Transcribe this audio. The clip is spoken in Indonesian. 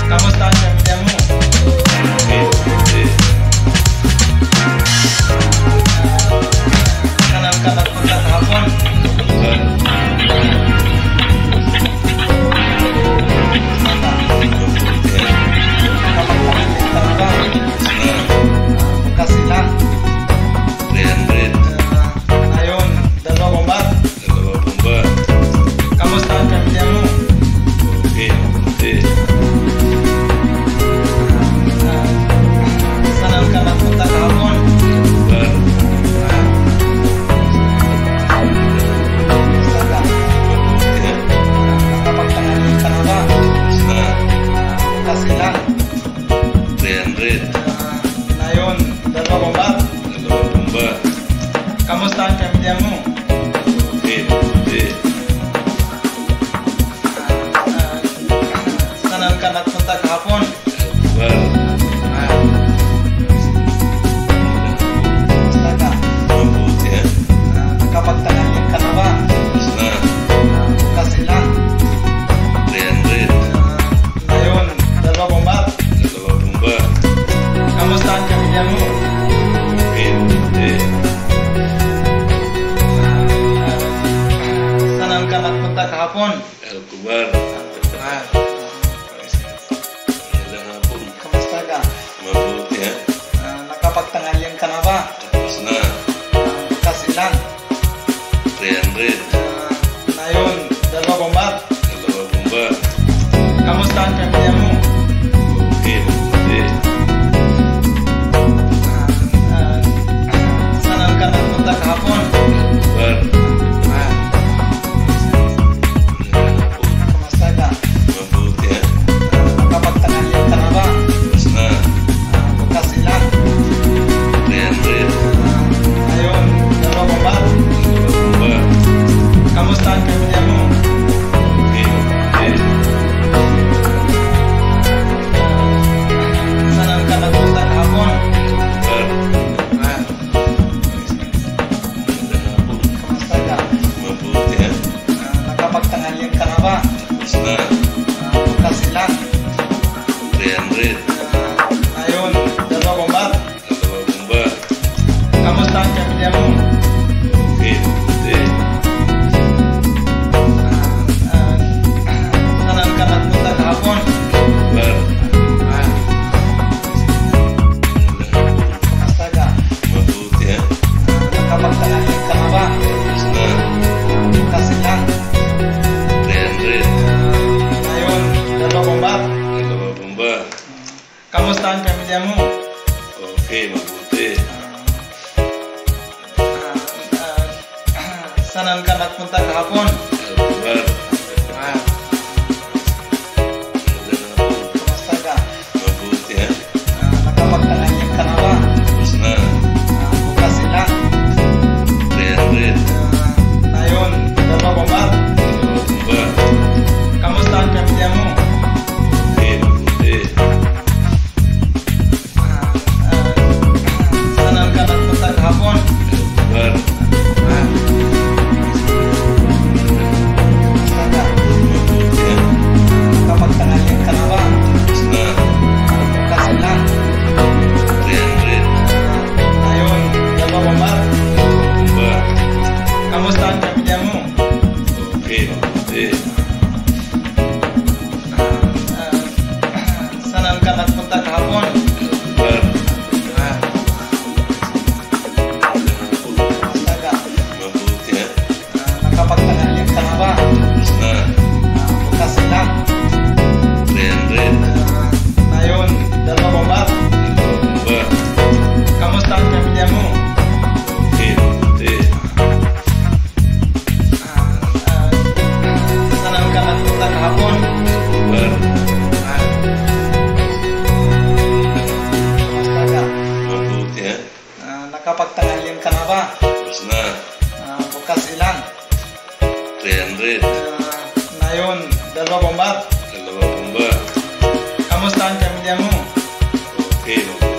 Kamusta ang pamilya mo? Saan ka nagpunta kahapon? Bukas ilan? 300. Ngayon, 2 bomba. Kamusta ang pamilya mo? Okay, mabuti. Saan ka nagpunta kahapon? Bar. Kamusta ka? Mabuti. Nakapagtangalin ka na ba? Sana. Bukas ilan? 300. Ngayon, 2 bomba. Kamusta ang pamilya mo? Okay, mabuti. Saan ka nagpunta kahapon? Bar. Kamusta ka? Mabuti. Nakapagtangalin ka na ba? Sana. Bukas ilan? 300. Ngayon, 2 bomba. Kamusta ang pamilya mo? Okay, mabuti. Saan ka nagpunta kahapon? Al-Kubar. Magandang hapon. Kamusta ka? Mabuti. Nakapagtangalin ka na ba? Tapos na. Bukas ilan? 300. Ngayon, 2 bomba. Bomba. Kamusta ang pamilya mo? Okay, mabuti. Saan ka nagpunta kahapon? Bar. Kamusta ka? Mabuti. Nakapagtangalin ka na ba? Tapos na. Bukas ilan? 300. Ngayon, 2 bomba. Bomba. Kamusta ang pamilya mo? Okay, mabuti. Saan ka nagpunta kahapon? Bar. Magandang hapon. Kamusta ka? Mabuti. Nakapagtangalin ka na ba? Tapos na. Bukas ilan? 300. Ngayon, 2 bomba. Bomba. Kamusta ang pamilya mo? Okay, mabuti. Saan ka nagpunta kahapon? Bar. Magandang hapon. Kamusta ka? Mabuti. Nakapagtangalin ka na ba? Tapos na. Bukas ilan? 300. Ngayon, 2 bomba. Bomba. Kamusta ang pamilya mo? Okay, mabuti. Saan ka nagpunta kahapon? Al-Kubar. Magandang hapon. Kamusta ka? Mabuti. Nakapagtangalin ka na ba? Tapos na. Bukas ilan? 300. Ngayon, 2 bomba. Bomba. Kamusta ang pamilya mo? Okay, mabuti. Saan ka nagpunta kahapon? Al-Kubar. Kamusta ka? Mabuti. Nakapagtangalin ka na ba? Tapos na. Bukas ilan? 300. Ngayon, 2 bomba. Bomba. Kamusta ang pamilya mo? Okay, mabuti. Saan ka nagpunta kahapon? Al-Kubar. Kamusta ka? Mabuti. Nakapagtangalin ka na ba? Tapos na. Bukas ilan? 300. Ngayon, 2 bomba. Bomba. Kamusta ang pamilya mo? Okay, mabuti. Saan ka nagpunta kahapon? Al-Kubar. Kamusta ka? Mabuti. Nakapagtangalin ka na ba? Tapos na. Bukas ilan? 300. Ngayon, 2 bomba. Bomba. Kamusta ang pamilya mo? Okay, mabuti.